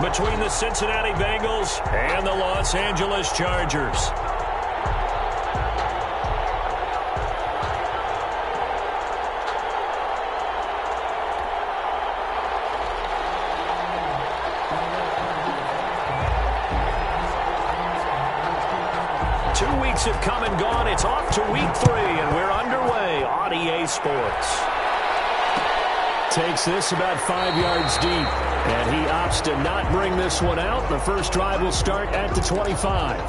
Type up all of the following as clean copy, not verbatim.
Between the Cincinnati Bengals and the Los Angeles Chargers. Two weeks have come and gone. It's off to week 3, and we're underway on EA Sports. Takes this about 5 yards deep, and he opts to not bring this one out. The first drive will start at the 25.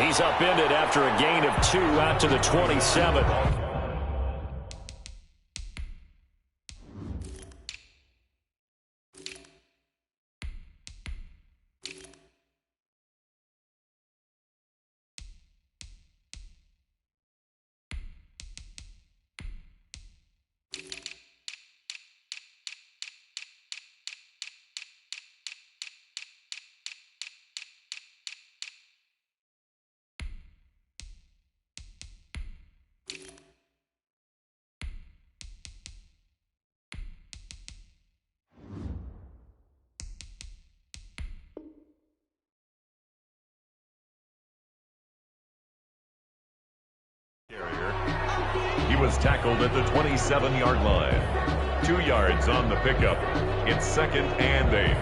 He's upended after a gain of 2 out to the 27. He was tackled at the 27-yard line. 2 yards on the pickup. It's 2nd and 8.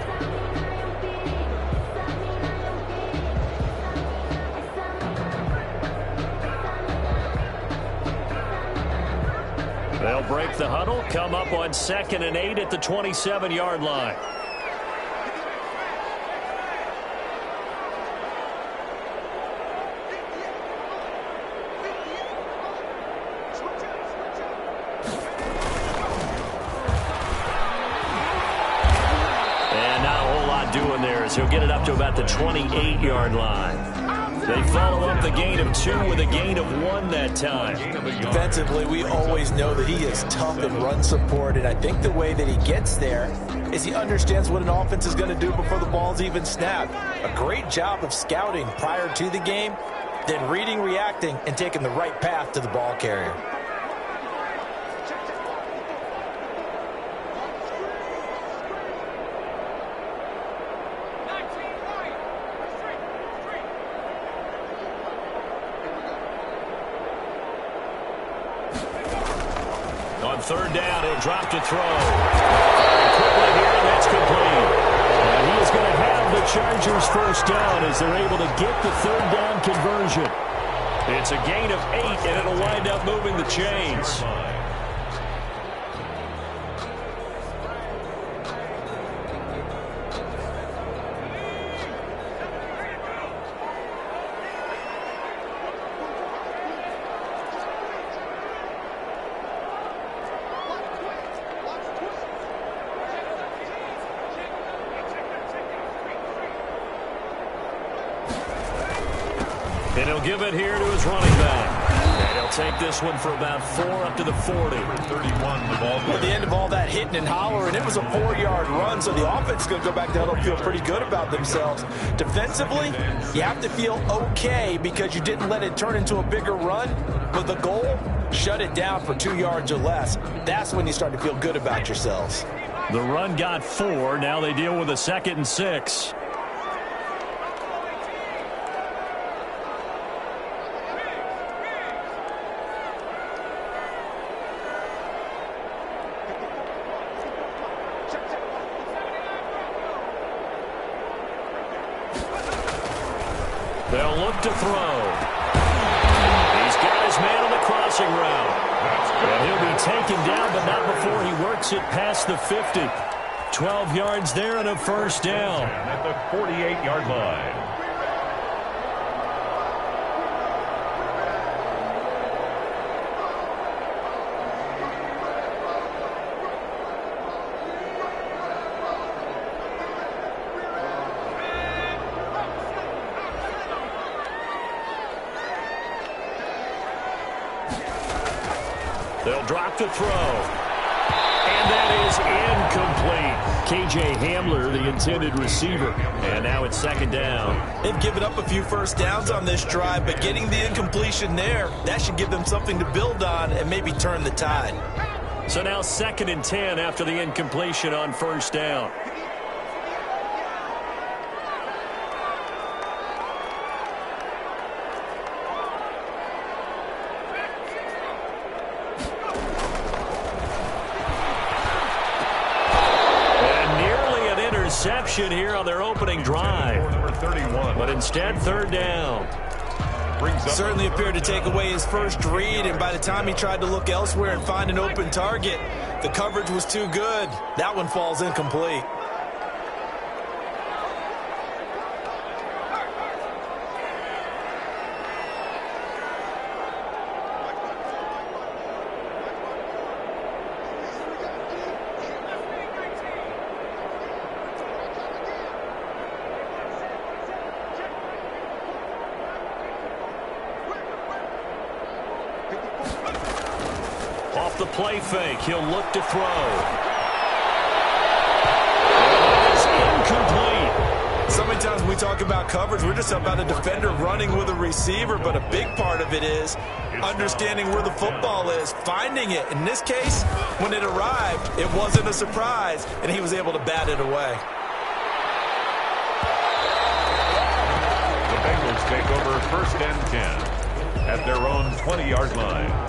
They'll break the huddle, come up on 2nd and 8 at the 27-yard line. He'll get it up to about the 28-yard line. They follow up the gain of 2 with a gain of 1 that time. Defensively, we always know that he is tough in run support, and I think the way that he gets there is he understands what an offense is going to do before the ball's even snapped. A great job of scouting prior to the game, then reading, reacting, and taking the right path to the ball carrier. On 3rd down, he'll drop to throw. And quickly here, and that's complete. And he is going to have the Chargers first down as they're able to get the 3rd down conversion. It's a gain of 8, and it'll wind up moving the chains. And he'll give it here to his running back. And he'll take this one for about 4 up to the 40. 31, the ball. At the end of all that hitting and hollering, it was a 4-yard run, so the offense is going to go back to huddle and feel pretty good about themselves. Defensively, you have to feel okay because you didn't let it turn into a bigger run, but the goal, shut it down for 2 yards or less. That's when you start to feel good about yourselves. The run got 4. Now they deal with a 2nd and 6. They'll look to throw. He's got his man on the crossing route. And he'll be taken down, but not before he works it past the 50. 12 yards there and a first down. At the 48-yard line. They'll drop to throw. And that is incomplete. K.J. Hamler, the intended receiver. And now it's second down. They've given up a few first downs on this drive, but getting the incompletion there, that should give them something to build on and maybe turn the tide. So now 2nd and 10 after the incompletion on first down. Interception here on their opening drive. Number 31. But instead, 3rd down. Certainly appeared to take away his first read, and by the time he tried to look elsewhere and find an open target, the coverage was too good. That one falls incomplete. Off the play fake, he'll look to throw. It's incomplete. So many times when we talk about coverage, we're just about a defender running with a receiver, but a big part of it is understanding where the football is, finding it. In this case, when it arrived, it wasn't a surprise, and he was able to bat it away. The Bengals take over 1st and 10 at their own 20-yard line.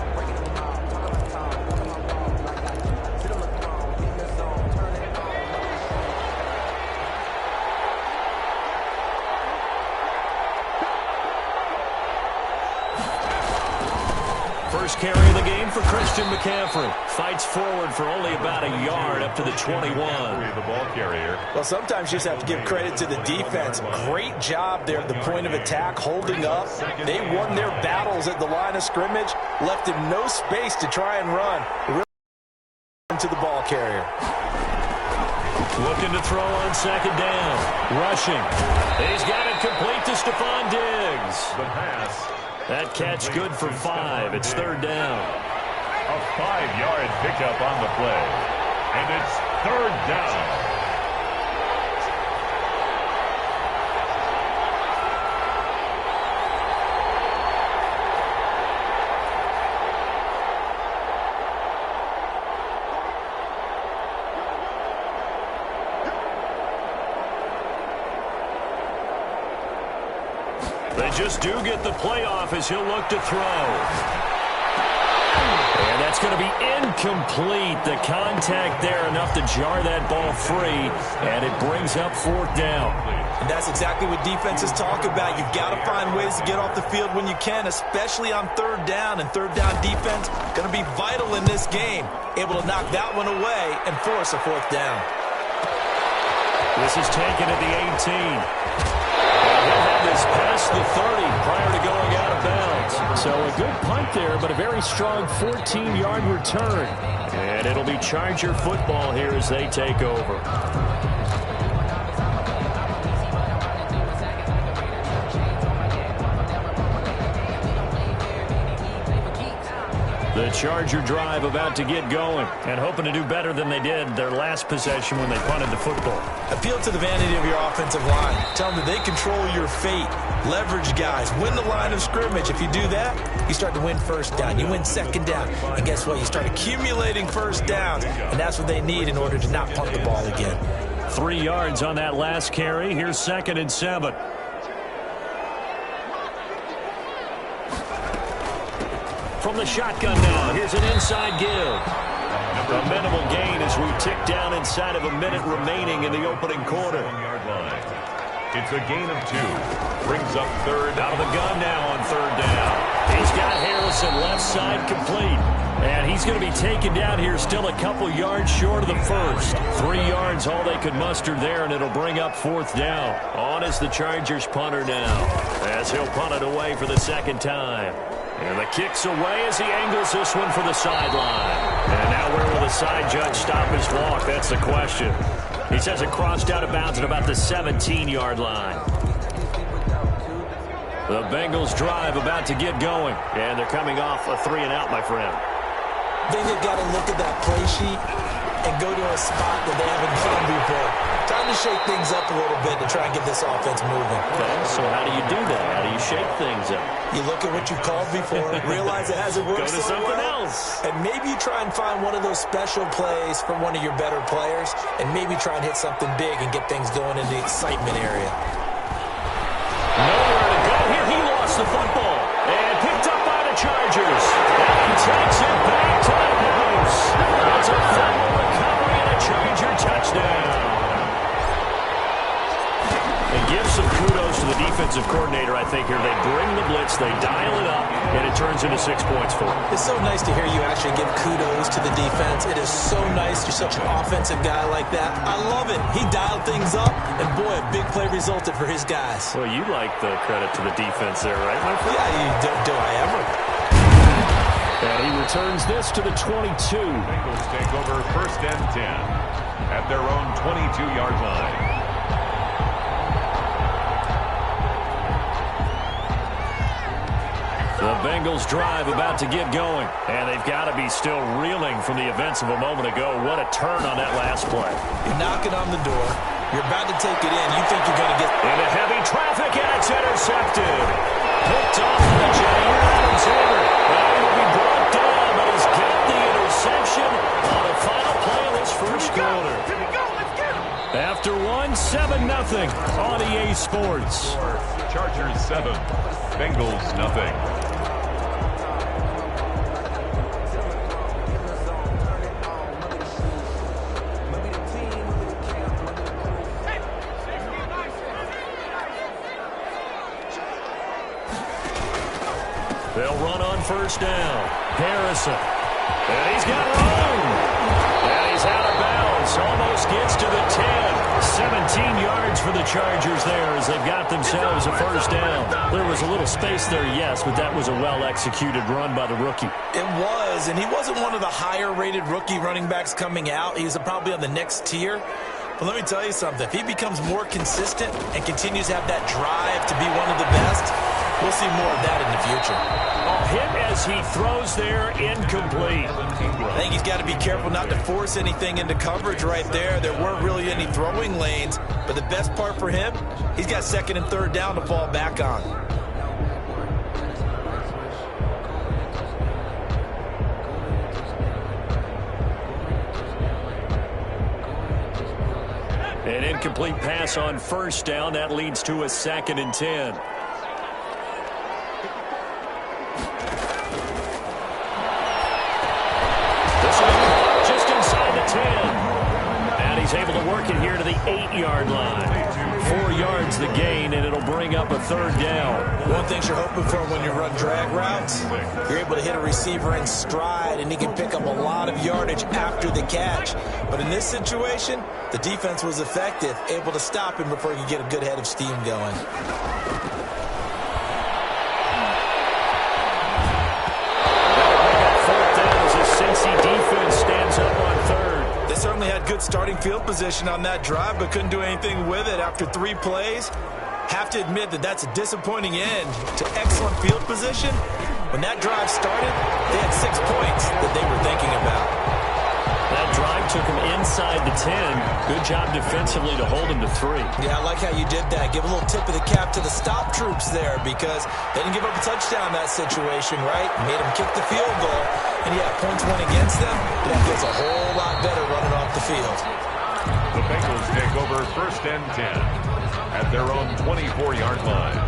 First carry of the game for Christian McCaffrey. Fights forward for only about a yard up to the 21. The ball carrier. Well, sometimes you just have to give credit to the defense. Great job there at the point of attack, holding up. They won their battles at the line of scrimmage, left him no space to try and run. Really to the ball carrier. Looking to throw on 2nd down. Rushing. He's got it complete to Stephon Diggs. The pass. That catch good for 5. It's 3rd down. A 5-yard pickup on the play. And it's 3rd down. They just do get the playoff as he'll look to throw. And that's going to be incomplete. The contact there enough to jar that ball free, and it brings up 4th down. And that's exactly what defenses talk about. You've got to find ways to get off the field when you can, especially on 3rd down. And 3rd down defense going to be vital in this game. Able to knock that one away and force a 4th down. This is taken at the 18. He'll have this past the 30 prior to going out of bounds. So a good punt there, but a very strong 14-yard return. And it'll be Charger football here as they take over. The Charger drive about to get going and hoping to do better than they did their last possession when they punted the football. Appeal to the vanity of your offensive line. Tell them that they control your fate. Leverage guys. Win the line of scrimmage. If you do that, you start to win 1st down. You win 2nd down. And guess what? You start accumulating 1st downs. And that's what they need in order to not punt the ball again. 3 yards on that last carry. Here's 2nd and 7. From the shotgun now, here's an inside give. A minimal gain as we tick down inside of a minute remaining in the opening quarter. It's a gain of 2. Brings up 3rd. Out of the gun now on 3rd down. He's got Harrison left side complete. And he's going to be taken down here still a couple yards short of the first. 3 yards all they could muster there, and it'll bring up 4th down. On is the Chargers punter now, as he'll punt it away for the 2nd time. And the kick's away as he angles this one for the sideline. And now where will the side judge stop his walk? That's the question. He says it crossed out of bounds at about the 17-yard line. The Bengals drive about to get going. And they're coming off a 3-and-out, my friend. think they've got to look at that play sheet and go to a spot that they haven't gone before. Time to shake things up a little bit to try and get this offense moving. Okay, so how do you do that? How do you shake things up? You look at what you called before, realize it hasn't worked Go to so something well, else. and maybe you try and find one of those special plays from one of your better players, and maybe try and hit something big and get things going in the excitement area. Nowhere to go here. He lost the football and picked up by the Chargers. And he takes it back to the house. It's a fumble recovery and a Charger touchdown. And give some kudos to the defensive coordinator, I think, here. They bring the blitz, they dial it up, and it turns into 6 points for them. It's so nice to hear you actually give kudos to the defense. It is so nice. You're such an offensive guy like that. I love it. He dialed things up, and boy, a big play resulted for his guys. Well, you like the credit to the defense there, right, my friend? Yeah, do I ever? And he returns this to the 22. Bengals take over 1st and 10 at their own 22-yard line. The Bengals drive about to get going. And they've got to be still reeling from the events of a moment ago. What a turn on that last play. You're knocking on the door. You're about to take it in. You think you're going to get... Into heavy traffic, and it's intercepted. Picked off by Jair Alexander. Well, he will be brought down, but he's got the interception on the final play of this first quarter. After 7-0 on EA Sports. Chargers 7, Bengals nothing. They'll run on 1st down. Harrison. And he's got room. And he's out of bounds. Almost gets to the 10. 17 yards for the Chargers there as they've got themselves a 1st down. There was a little space there, yes, but that was a well-executed run by the rookie. It was, and he wasn't one of the higher-rated rookie running backs coming out. He's probably on the next tier. But let me tell you something. If he becomes more consistent and continues to have that drive to be one of the best, we'll see more of that in the future. A hit as he throws there, incomplete. I think he's got to be careful not to force anything into coverage right there. There weren't really any throwing lanes, but the best part for him, he's got 2nd and 3rd down to fall back on. An incomplete pass on 1st down. That leads to a 2nd and 10. Just inside the 10. And he's able to work it here to the 8-yard line. 4 yards the gain, and it'll bring up a 3rd down. One thing you're hoping for when you run drag routes, you're able to hit a receiver in stride, and he can pick up a lot of yardage after the catch. But in this situation, the defense was effective, able to stop him before he could get a good head of steam going. Cincy defense stands up on 3rd. They certainly had good starting field position on that drive, but couldn't do anything with it after 3 plays. Have to admit that that's a disappointing end to excellent field position. When that drive started, they had 6 points that they were thinking about. That drive took him inside the 10. Good job defensively to hold him to 3. Yeah, I like how you did that. Give a little tip of the cap to the stop troops there because they didn't give up a touchdown in that situation, right? Made them kick the field goal. And yeah, points went against them, but that feels a whole lot better running off the field. The Bengals take over 1st and 10 at their own 24-yard line.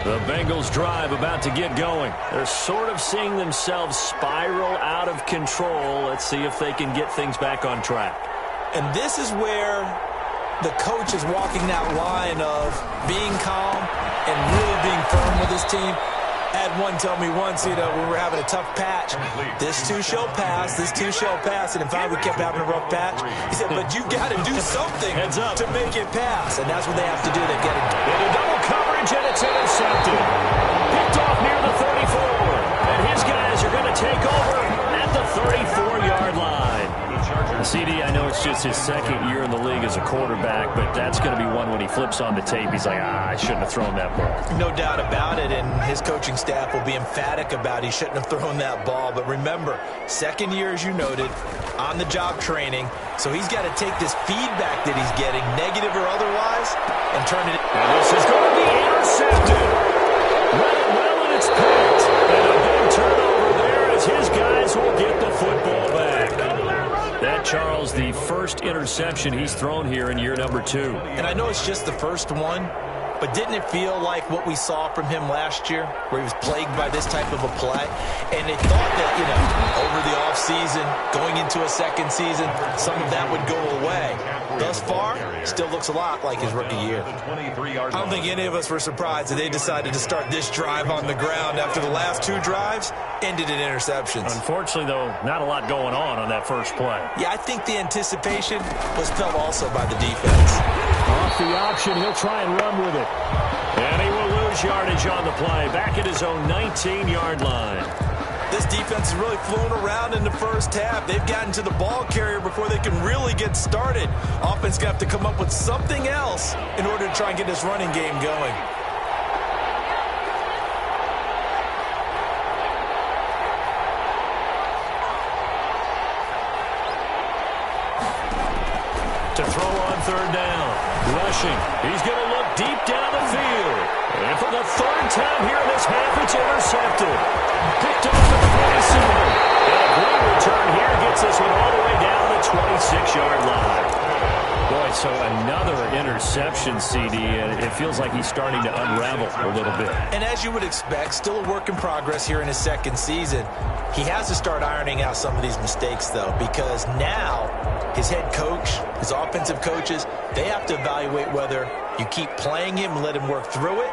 The Bengals drive about to get going. They're sort of seeing themselves spiral out of control. Let's see if they can get things back on track. And this is where the coach is walking that line of being calm and really being firm with his team. I had one tell me once, when we were having a tough patch, this too shall pass, this too shall pass. And in fact, we kept having a rough patch. He said, but you got to do something to make it pass. And that's what they have to do. They've got to into double coverage, and it's intercepted. Picked off near the 34. And his guys are going to take over at the 34-yard line. The Chargers CD, I know it's just his second year in the league as a quarterback, but that's going to be one when he flips on the tape. He's like, I shouldn't have thrown that ball. No doubt about it, and his coaching staff will be emphatic about he shouldn't have thrown that ball. But remember, second year, as you noted, on-the-job training, so he's got to take this feedback that he's getting, negative or otherwise, and turn it. And this is going to be intercepted. Well, and it's picked. And a big turnover there as his guys will get the football back. That, Charles, the first interception he's thrown here in year number 2. And I know it's just the first one, but didn't it feel like what we saw from him last year, where he was plagued by this type of a play? And they thought that, over the offseason, going into a second season, some of that would go away. Thus far, still looks a lot like his rookie year. I don't think any of us were surprised that they decided to start this drive on the ground after the last 2 drives ended in interceptions. Unfortunately, though, not a lot going on that first play. Yeah, I think the anticipation was felt also by the defense. Off the option, he'll try and run with it. And he will lose yardage on the play, back at his own 19-yard line. This defense has really flown around in the first half. They've gotten to the ball carrier before they can really get started. Offense going to have to come up with something else in order to try and get this running game going. To throw on third down. Rushing. He's going to look deep down the field. And for the third time here in this half, it's intercepted. Picked off at the 47. And a great return here gets this one all the way down the 26-yard line. Boy, so another interception, CD, and it feels like he's starting to unravel a little bit. And as you would expect, still a work in progress here in his second season. He has to start ironing out some of these mistakes, though, because now his head coach, his offensive coaches, they have to evaluate whether you keep playing him and let him work through it,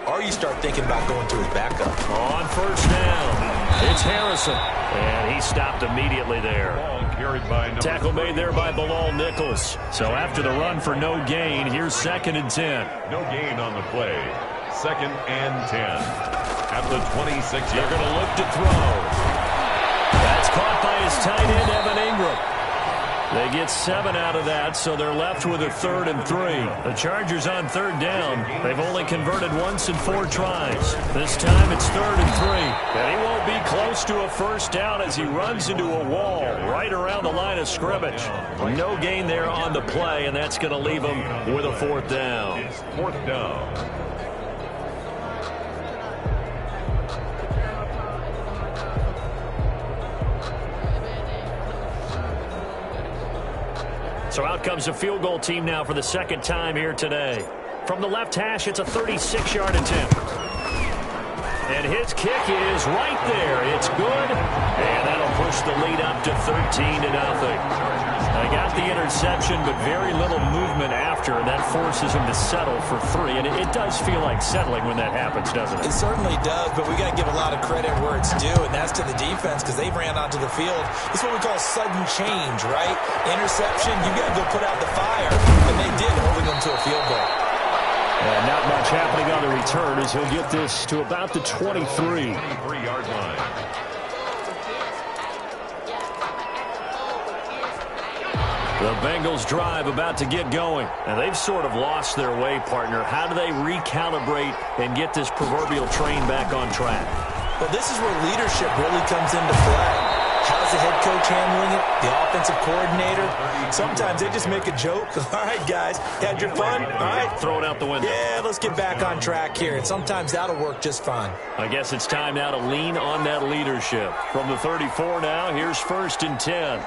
or you start thinking about going to his backup. On first down, it's Harrison, and he stopped immediately there. Tackle made there by Bilal Nichols. So after the run for no gain, here's 2nd and 10. No gain on the play. 2nd and 10. At the 26. They're going to look to throw. That's caught by his tight end, Evan Ingram. They get 7 out of that, so they're left with a 3rd and 3. The Chargers on third down. They've only converted once in 4 tries. This time it's 3rd and 3. And he won't be close to a first down as he runs into a wall right around the line of scrimmage. No gain there on the play, and that's going to leave him with a 4th down. It's 4th down. So out comes a field goal team now for the second time here today. From the left hash, it's a 36-yard attempt. And his kick is right there. It's good. And that'll push the lead up to 13-0. They got the interception, but very little movement after. And that forces him to settle for 3. And it does feel like settling when that happens, doesn't it? It certainly does, but we got to give a lot of credit where it's due, and that's to the defense because they ran onto the field. This is what we call sudden change, right? Interception, you got to go put out the fire, and they did, holding them to a field goal. And not much happening on the return as he'll get this to about the 23. 23-yard line. The Bengals drive about to get going, and they've sort of lost their way, partner. How do they recalibrate and get this proverbial train back on track? Well, this is where leadership really comes into play. How's the head coach handling it? The offensive coordinator? Sometimes they just make a joke. All right, guys, had your fun? All right. Throw it out the window. Yeah, let's get back on track here, and sometimes that'll work just fine. I guess it's time now to lean on that leadership. From the 34 now, here's 1st and 10.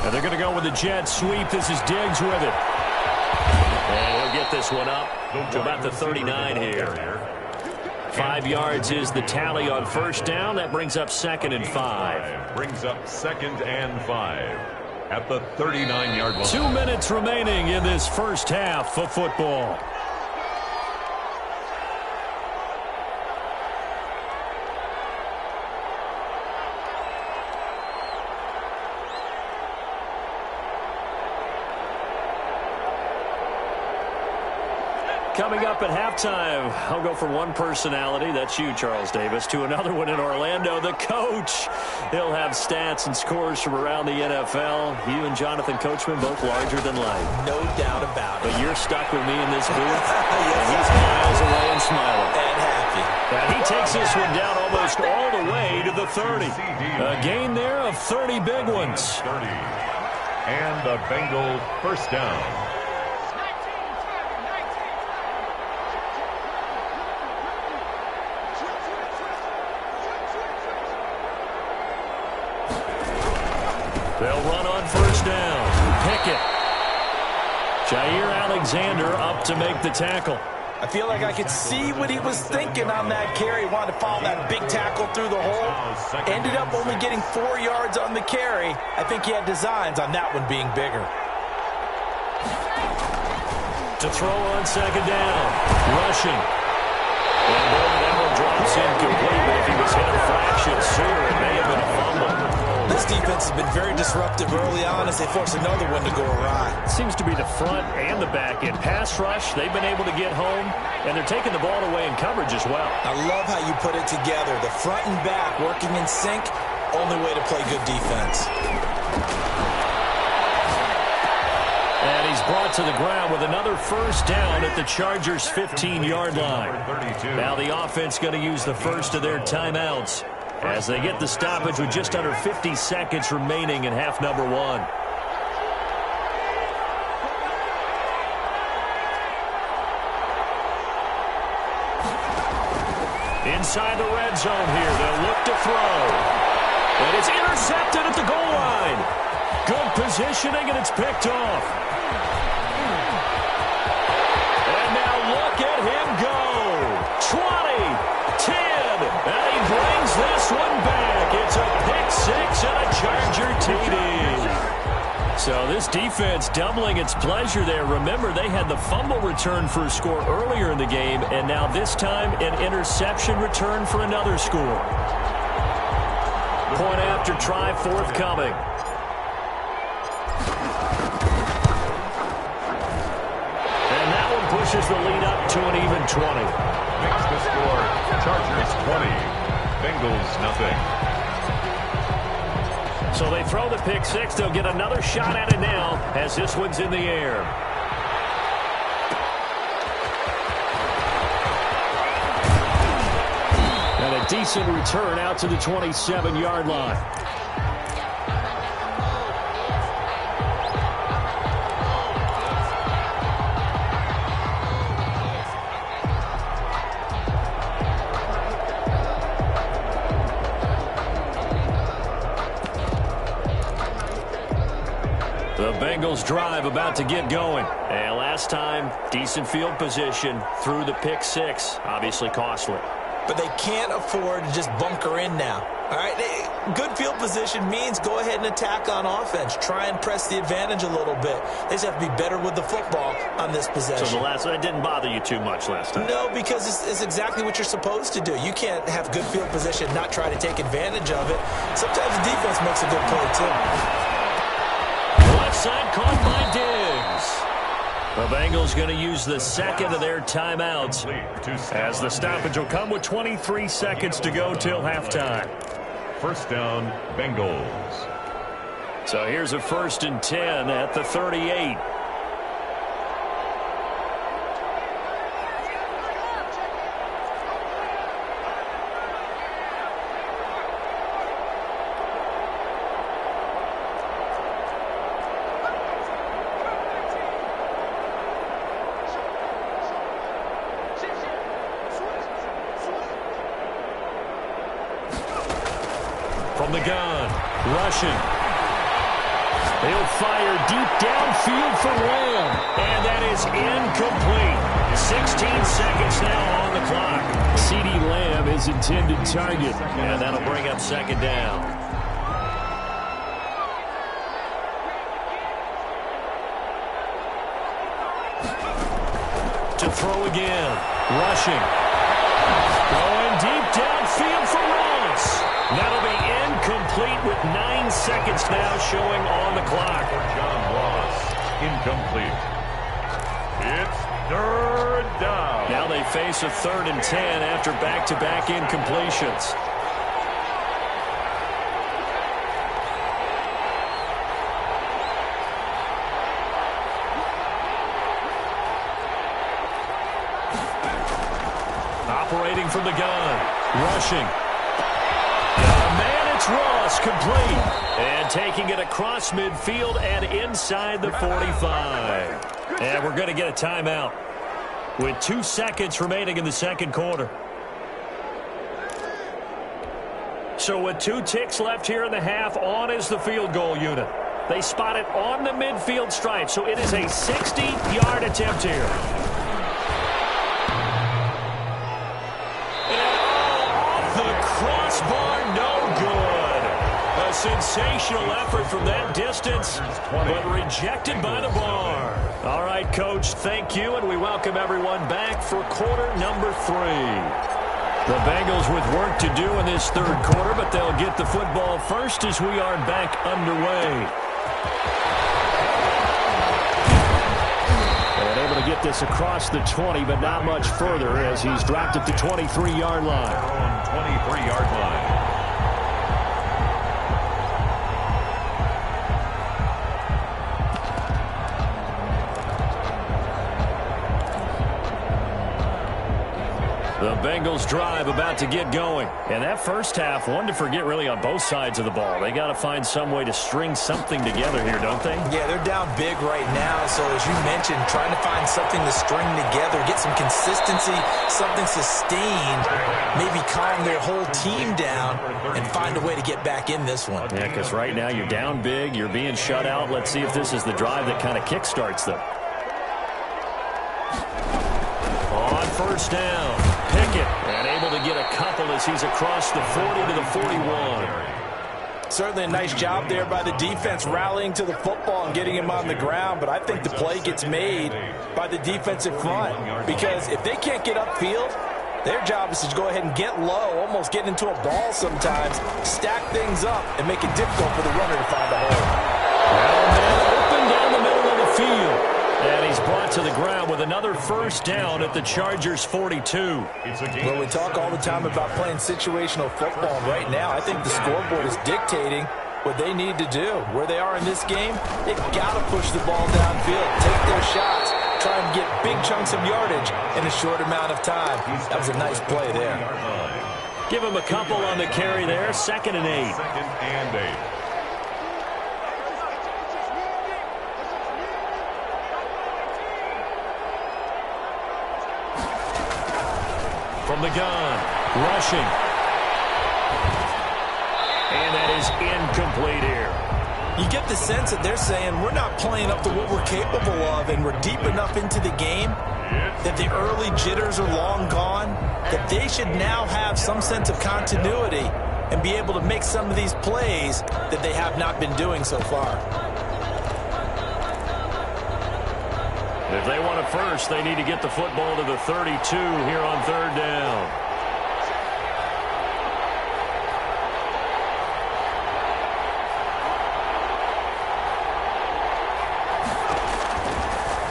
And they're going to go with the jet sweep. This is Diggs with it. And he'll get this one up to about the 39 here. 5 yards is the tally on first down. That brings up 2nd and 5. Brings up 2nd and 5 at the 39-yard line. 2 minutes remaining in this first half of football. Coming up at halftime, I'll go from one personality, that's you, Charles Davis, to another one in Orlando, the coach. He'll have stats and scores from around the NFL. You and Jonathan Coachman, both larger than life. No doubt about it. But you're stuck with me in this booth, yes, and he's miles away and smiling. And happy. And he takes this one down almost all the way to the 30. A gain there of 30 big ones. 30. And a Bengal first down. They'll run on first down. Pickett. Jair Alexander up to make the tackle. I feel like I could see what he was thinking on that carry. He wanted to follow that big tackle through the hole. Ended up only getting 4 yards on the carry. I think he had designs on that one being bigger. To throw on second down. Rushing. And that one drops incomplete, but if he was hit a fraction sooner, it may have been a fumble. This defense has been very disruptive early on as they force another one to go awry. Seems to be the front and the back end. Pass rush, they've been able to get home, and they're taking the ball away in coverage as well. I love how you put it together. The front and back working in sync, only way to play good defense. And he's brought to the ground with another first down at the Chargers' 15-yard line. Now the offense going to use the first of their timeouts as they get the stoppage with just under 50 seconds remaining in half number one. Inside the red zone here, they'll look to throw. And it's intercepted at the goal line. Good positioning, and it's picked off. And now look at him go. 20, 10, and he brings this one back. It's a pick six and a Charger TD. So this defense doubling its pleasure there. Remember, they had the fumble return for a score earlier in the game, and now this time an interception return for another score. Point after try forthcoming. And that one pushes the lead up to an even 20. Makes the score Chargers 20, Bengals nothing. So they throw the pick six. They'll get another shot at it now as this one's in the air. And a decent return out to the 27-yard line. The Bengals drive about to get going. And last time, decent field position through the pick six. Obviously costly. But they can't afford to just bunker in now. All right, good field position means go ahead and attack on offense. Try and press the advantage a little bit. They just have to be better with the football on this possession. So the last one didn't bother you too much last time? No, because it's exactly what you're supposed to do. You can't have good field position, not try to take advantage of it. Sometimes the defense makes a good play, too. Left side caught by Diggs. The Bengals going to use the second of their timeouts as the stoppage will come with 23 seconds to go till halftime. First down, Bengals. So here's a 1st and 10 at the 38. From the gun, rushing. He'll fire deep downfield for Lamb, and that is incomplete. 16 seconds now on the clock. CeeDee Lamb is intended target, and that'll bring up second down. To throw again, rushing. Going deep downfield for Ross. That'll be incomplete with 9 seconds now showing on the clock. For John Ross, incomplete. It's Third down. Now they face a 3rd and 10 after back-to-back incompletions. Operating from the gun. Rushing. Man, it's Ross, complete. And taking it across midfield and inside the 45. And we're going to get a timeout with 2 seconds remaining in the second quarter. So with 2 ticks left here in the half, on is the field goal unit. They spot it on the midfield stripe, so it is a 60-yard attempt here. Crossbar, no good. A sensational effort from that distance, but rejected by the bar. All right, Coach, thank you, and we welcome everyone back for quarter number 3. The Bengals with work to do in this third quarter, but they'll get the football first as we are back underway. And able to get this across the 20, but not much further as he's dropped at the 23-yard line. 23-yard line. The Bengals drive about to get going. And that first half, one to forget really on both sides of the ball. They got to find some way to string something together here, don't they? Yeah, they're down big right now. So as you mentioned, trying to find something to string together, get some consistency, something sustained, maybe calm their whole team down and find a way to get back in this one. Yeah, because right now you're down big, you're being shut out. Let's see if this is the drive that kind of kickstarts them. On first down. Pickett, and able to get a couple as he's across the 40 to the 41. Certainly a nice job there by the defense rallying to the football and getting him on the ground, but I think the play gets made by the defensive front because if they can't get upfield, their job is to go ahead and get low, almost get into a ball sometimes, stack things up, and make it difficult for the runner to find a hole. Well, open down the middle of the field. And he's brought to the ground with another first down at the Chargers' 42. Well, we talk all the time about playing situational football. Right now, I think the scoreboard is dictating what they need to do. Where they are in this game, they've got to push the ball downfield, take their shots, try and get big chunks of yardage in a short amount of time. That was a nice play there. Give him a couple on the carry there. 2nd and 8. 2nd and 8. From the gun, rushing. And that is incomplete here. You get the sense that they're saying we're not playing up to what we're capable of, and we're deep enough into the game that the early jitters are long gone, that they should now have some sense of continuity and be able to make some of these plays that they have not been doing so far. If they want it first, they need to get the football to the 32 here on 3rd down.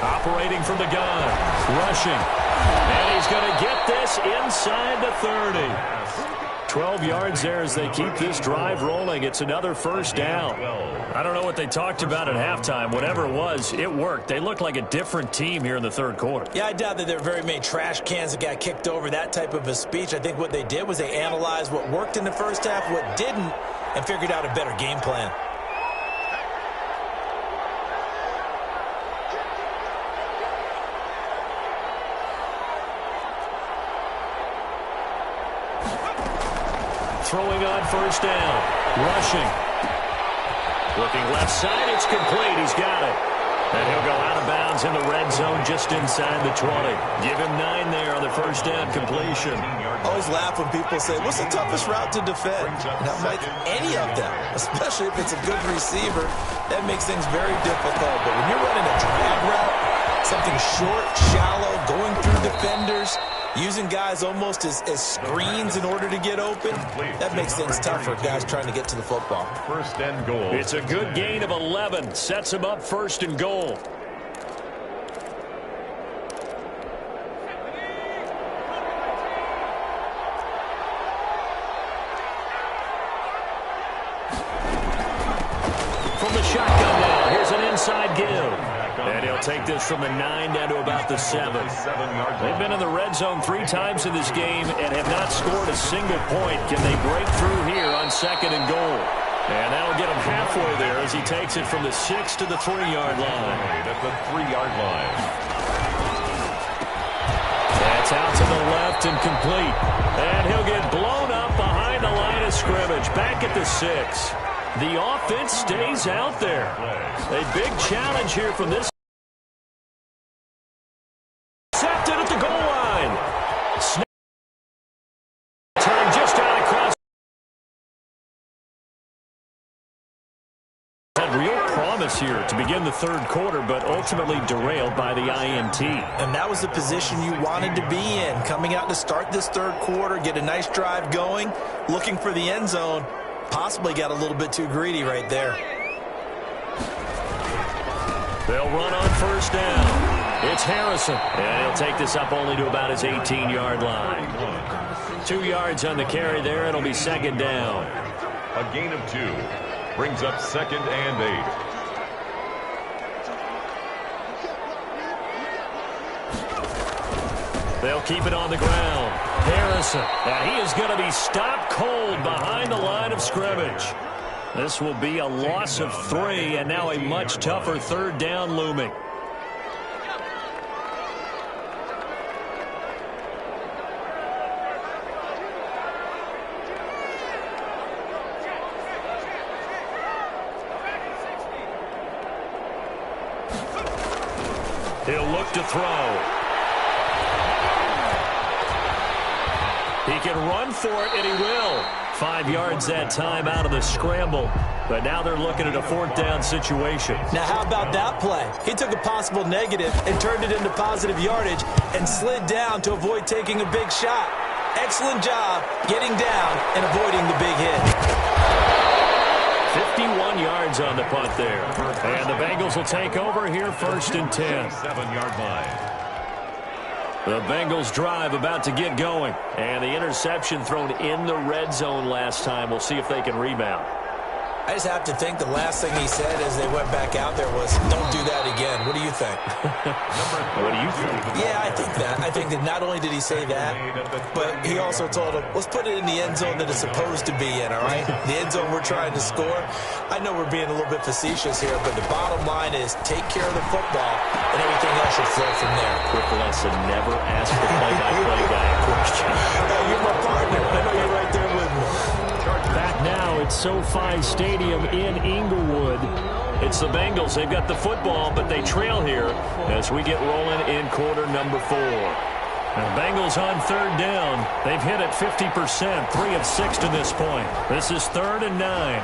Operating from the gun, rushing. And he's going to get this inside the 30. 12 yards there as they keep this drive rolling. It's another first down. I don't know what they talked about at halftime. Whatever it was, it worked. They look like a different team here in the third quarter. Yeah, I doubt that there are very many trash cans that got kicked over, that type of a speech. I think what they did was they analyzed what worked in the first half, what didn't, and figured out a better game plan. Throwing on first down. Rushing. Looking left side. It's complete. He's got it. And he'll go out of bounds in the red zone just inside the 20. Give him 9 there on the first down completion. Always laugh when people say, what's the toughest route to defend? Now, like any of them, especially if it's a good receiver, that makes things very difficult. But when you're running a drag route, something short, shallow, going through defenders, using guys almost as screens in order to get open, that makes things tough for guys trying to get to the football. 1st and goal. It's a good gain of 11. Sets him up 1st and goal. the shotgun now. Here's an inside give. And he'll take this from the 9 down to about the 7. They've been in the red zone 3 times in this game and have not scored a single point. Can they break through here on 2nd and goal? And that'll get him halfway there as he takes it from the 6 to the 3-yard line. At the 3-yard line. That's out to the left and complete. And he'll get blown up behind the line of scrimmage. Back at the 6. The offense stays out there. A big challenge here from this. Accepted at the goal line. Snap. Turn just out across. Had real promise here to begin the 3rd quarter, but ultimately derailed by the INT. And that was the position you wanted to be in. Coming out to start this 3rd quarter, get a nice drive going, looking for the end zone. Possibly got a little bit too greedy right there. They'll run on 1st down. It's Harrison. And he'll take this up only to about his 18-yard line. 2 yards on the carry there. It'll be 2nd down. A gain of 2. Brings up 2nd and 8. They'll keep it on the ground. Harrison. And he is going to be stopped cold behind the line of scrimmage. This will be a loss of 3, and now a much tougher 3rd down looming. He'll look to throw. He can run for it, and he will. 5 yards that time out of the scramble. But now they're looking at a 4th down situation. Now, how about that play? He took a possible negative and turned it into positive yardage and slid down to avoid taking a big shot. Excellent job getting down and avoiding the big hit. 51 yards on the punt there. And the Bengals will take over here 1st and 10. 7-yard line. The Bengals drive about to get going. And the interception thrown in the red zone last time. We'll see if they can rebound. I just have to think the last thing he said as they went back out there was, don't do that again. What do you think? What do you think? Yeah, I think that. I think that not only did he say that, but he also told him, let's put it in the end zone that it's supposed to be in, all right? The end zone we're trying to score. I know we're being a little bit facetious here, but the bottom line is take care of the football, and everything else should flow from there. Quick lesson, never ask the play-by-play guy a question. You're my partner. I know you're right there with me. Back now at SoFi Stadium in Inglewood. It's the Bengals. They've got the football, but they trail here as we get rolling in quarter number 4. And the Bengals on 3rd down. They've hit it 50%, 3 of 6 to this point. This is 3rd and 9.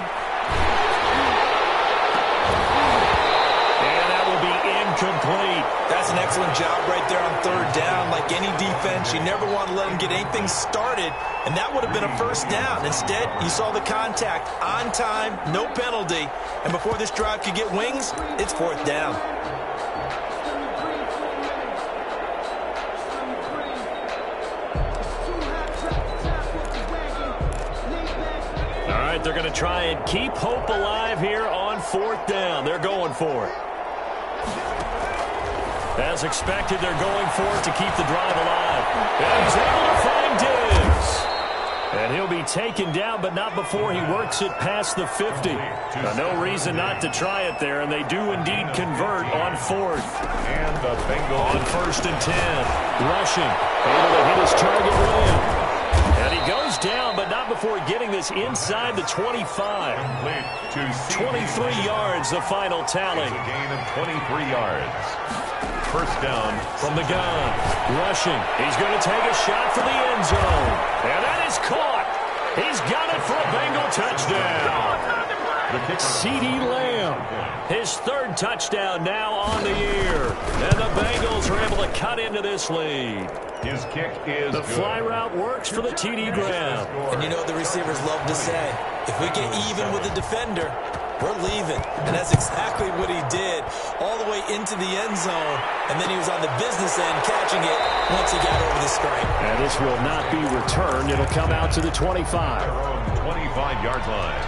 And that will be incomplete. That's an excellent job right there on 3rd down. Like any defense, you never want to let them get anything started, and that would have been a 1st down. Instead, you saw the contact on time, no penalty, and before this drive could get wings, it's 4th down. All right, they're going to try and keep hope alive here on 4th down. They're going for it. As expected, they're going for it to keep the drive alive. And he's able to find Diggs. And he'll be taken down, but not before he works it past the 50. Now, no reason not to try it there, and they do indeed convert on 4th. And the Bengals on 1st and 10. Rushing. Able to hit his target Lamb. And he goes down, but not before getting this inside the 25. 23 yards, the final tally. A gain of 23 yards. 1st down from the gun. Rushing. He's going to take a shot for the end zone. And that is caught. He's got it for a Bengal touchdown. CeeDee Lamb. His 3rd touchdown now on the year. And the Bengals are able to cut into this lead. His kick is the fly route works for the TD Graham. And you know the receivers love to say, if we get even with the defender, we're leaving. And that's exactly what he did all the way into the end zone. And then he was on the business end catching it once he got over the stripe. And this will not be returned. It'll come out to the 25. 25-yard line.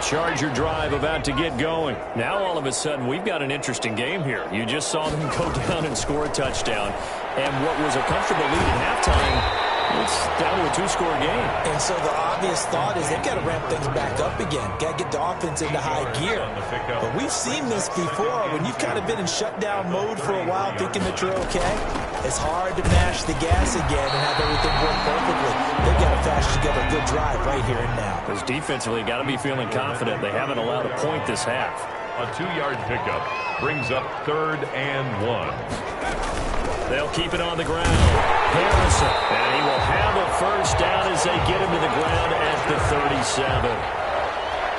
Charger drive about to get going. Now all of a sudden we've got an interesting game here. You just saw them go down and score a touchdown. And what was a comfortable lead at halftime, it's down to a two-score game. And so the obvious thought is they've got to ramp things back up again. Got to get the offense into high gear. But we've seen this before. When you've kind of been in shutdown mode for a while thinking that you're okay, it's hard to mash the gas again and have everything work perfectly. They've got to flash together a good drive right here and now. Because defensively, got to be feeling confident. They haven't allowed a point this half. A 2-yard pickup brings up 3rd and 1. They'll keep it on the ground. Harrison. And he will have a first down as they get him to the ground at the 37.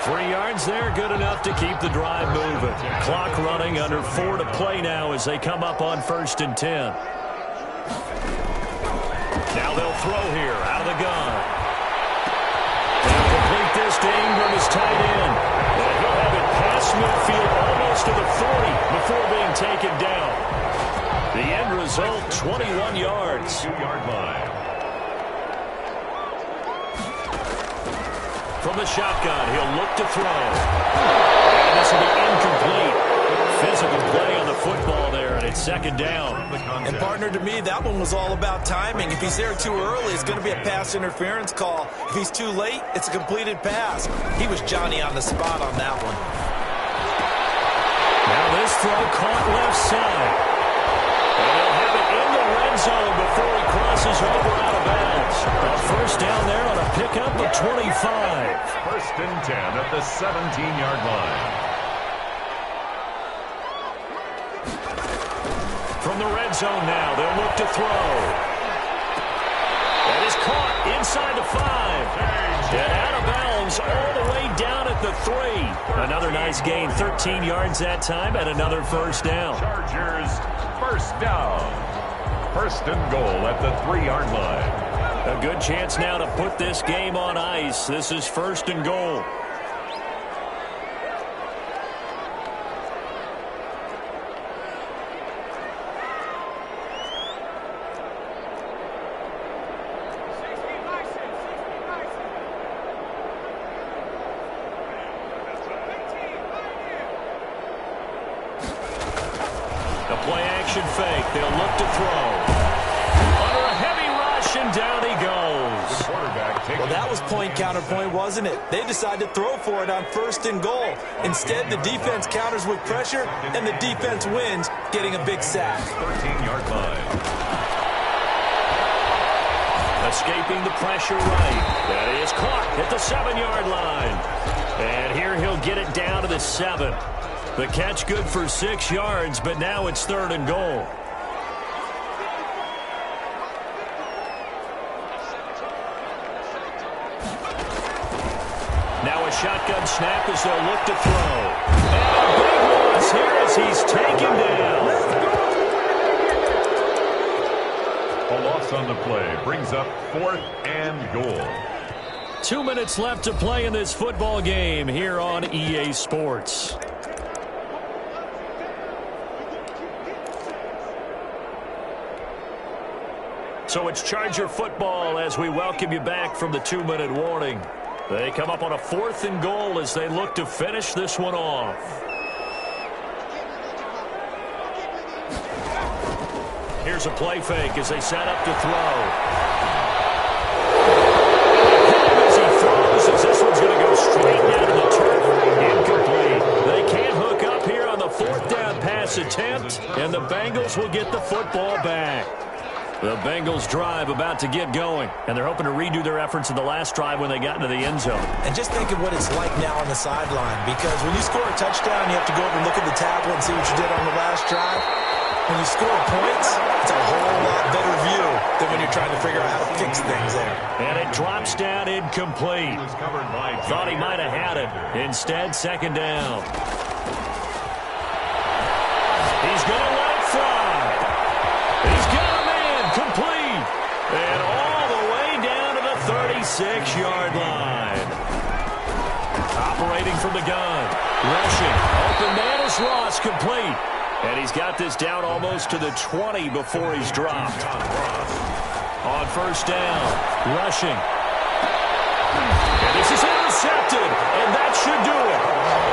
3 yards there, good enough to keep the drive moving. Clock running, under 4 to play now as they come up on 1st and 10. Now they'll throw here out of the gun. They'll complete this to Ingram as tight end. And he'll have it past midfield almost to the 40 before being taken down. The end result, 21 yards. 2-yard line. From the shotgun, he'll look to throw. And this will be incomplete. Physical play on the football there, and it's 2nd down. And partner, to me, that one was all about timing. If he's there too early, it's going to be a pass interference call. If he's too late, it's a completed pass. He was Johnny on the spot on that one. Now this throw caught left side. And he'll have it in the red zone before he crosses over out of bounds. A first down there on a pickup of 25. 1st and 10 at the 17-yard line. From the red zone now, they'll look to throw. That is caught inside the 5. And out of bounds all the way down at the 3. Another nice gain, 13 yards that time, and another first down. Chargers, first down. 1st and goal at the 3-yard line. A good chance now to put this game on ice. This is 1st and goal. Play-action fake. They'll look to throw. Under a heavy rush, and down he goes. Well, that was point-counterpoint, wasn't it? They decided to throw for it on 1st and goal. Instead, the defense counters with pressure, and the defense wins, getting a big sack. 13-yard line. Escaping the pressure right. That is caught at the 7-yard line. And here he'll get it down to the 7. The catch good for 6 yards, but now it's 3rd and goal. Now a shotgun snap as they'll look to throw. And a big loss here as he's taken down. A loss on the play brings up 4th and goal. 2 minutes left to play in this football game here on EA Sports. So it's Charger football as we welcome you back from the 2-minute warning. They come up on a 4th and goal as they look to finish this one off. Here's a play fake as they set up to throw. As he throws, as this one's going to go straight down to the turf. Incomplete. They can't hook up here on the 4th down pass attempt, and the Bengals will get the football back. The Bengals drive about to get going, and they're hoping to redo their efforts in the last drive when they got into the end zone. And just think of what it's like now on the sideline, because when you score a touchdown, you have to go over and look at the tablet and see what you did on the last drive. When you score points, it's a whole lot better view than when you're trying to figure out how to fix things there. And it drops down incomplete. Thought he might have had it. Instead, 2nd down. He's going to let it fly. He's got a man complete. And all the way down to the 36-yard line. Operating from the gun. Rushing. Open man is Ross, complete. And he's got this down almost to the 20 before he's dropped. On 1st down, rushing. And this is intercepted. intercepted, and that should do it.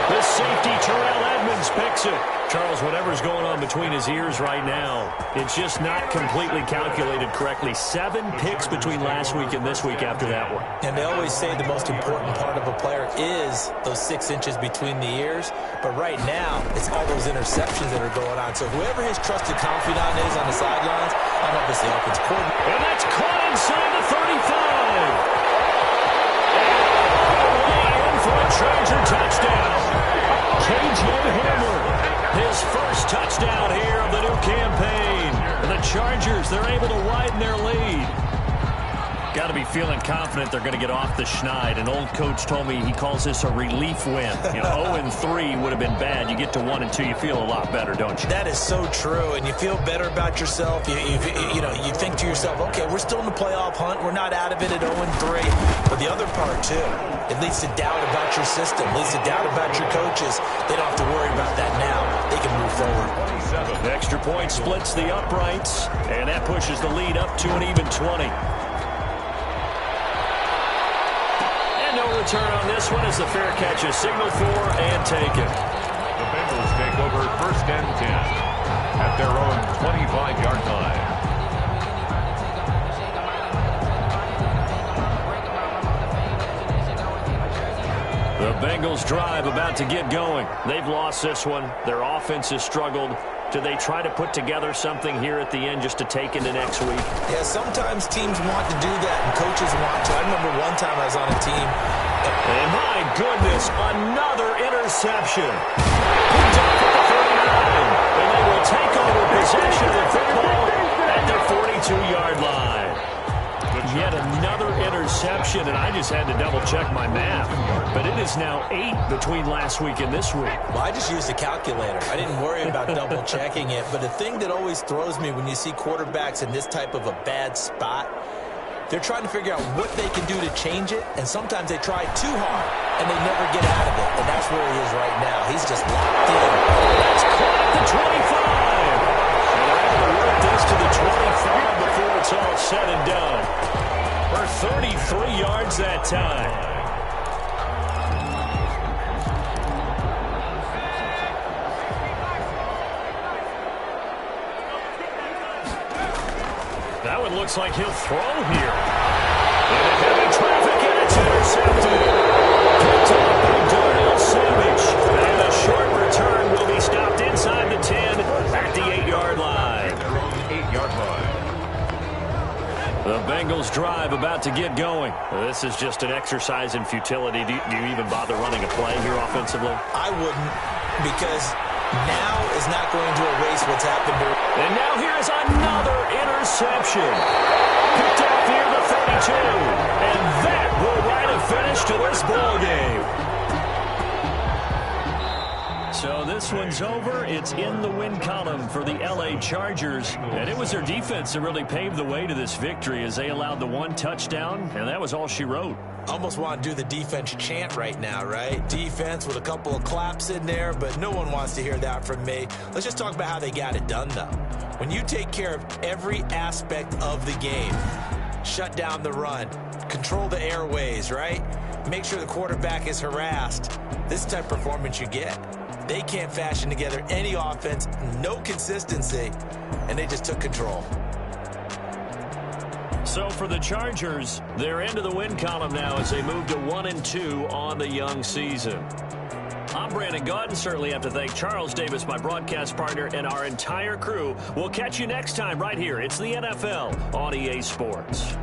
The safety, Terrell Edmonds, picks it. Charles, whatever's going on between his ears right now, it's just not completely calculated correctly. 7 picks between last week and this week after that one. And they always say the most important part of a player is those 6 inches between the ears. But right now, it's all those interceptions that are going on. So whoever his trusted confidant is on the sidelines, I don't know if it's the offensive coordinator. And that's caught inside the 35. And for a Charger touchdown. KJ Hamler, his first touchdown here of the new campaign. And the Chargers, they're able to widen their lead. Got to be feeling confident they're going to get off the schneid. An old coach told me he calls this a relief win. 0-3 would have been bad. You get to 1-2, you feel a lot better, don't you? That is so true, and you feel better about yourself. You think to yourself, okay, we're still in the playoff hunt. We're not out of it at 0-3. But the other part, too, it leads to doubt about your system, leads to doubt about your coaches. They don't have to worry about that now. They can move forward. The extra point splits the uprights, and that pushes the lead up to an even 20. Return on this one as the fair catch is signaled for and taken. The Bengals take over 1st and 10 at their own 25-yard line. The Bengals drive about to get going. They've lost this one. Their offense has struggled. Do they try to put together something here at the end just to take into next week? Yeah, sometimes teams want to do that and coaches want to. I remember one time I was on a team. And my goodness, another interception. Picked up at the 39. And they will take over possession of the football at their 42-yard line. Yet another interception, and I just had to double-check my math. But it is now 8 between last week and this week. Well, I just used a calculator. I didn't worry about double-checking it. But the thing that always throws me when you see quarterbacks in this type of a bad spot, they're trying to figure out what they can do to change it, and sometimes they try too hard, and they never get out of it. And that's where he is right now. He's just locked in. That's caught at the 25. And they're able to work this to the 25 before it's all said and done. For 33 yards that time. That one looks like he'll throw here. Into heavy traffic, and it's intercepted. Picked up by Darnell Savage. And a short return will be stopped inside the 10 at the 8-yard line. Their own 8-yard line. The Bengals drive about to get going. This is just an exercise in futility. Do you even bother running a play here offensively? I wouldn't, because now is not going to erase what's happened. And now here's another interception. Picked up near the 32. And that will write a finish to this ball game. So this one's over. It's in the win column for the LA Chargers. And it was their defense that really paved the way to this victory as they allowed the 1 touchdown, and that was all she wrote. Almost want to do the defense chant right now, right? Defense with a couple of claps in there, but no one wants to hear that from me. Let's just talk about how they got it done, though. When you take care of every aspect of the game, shut down the run, control the airways, right? Make sure the quarterback is harassed. This type of performance you get. They can't fashion together any offense, no consistency, and they just took control. So for the Chargers, they're into the win column now as they move to 1-2 on the young season. I'm Brandon Gaudin. Certainly have to thank Charles Davis, my broadcast partner, and our entire crew. We'll catch you next time right here. It's the NFL on EA Sports.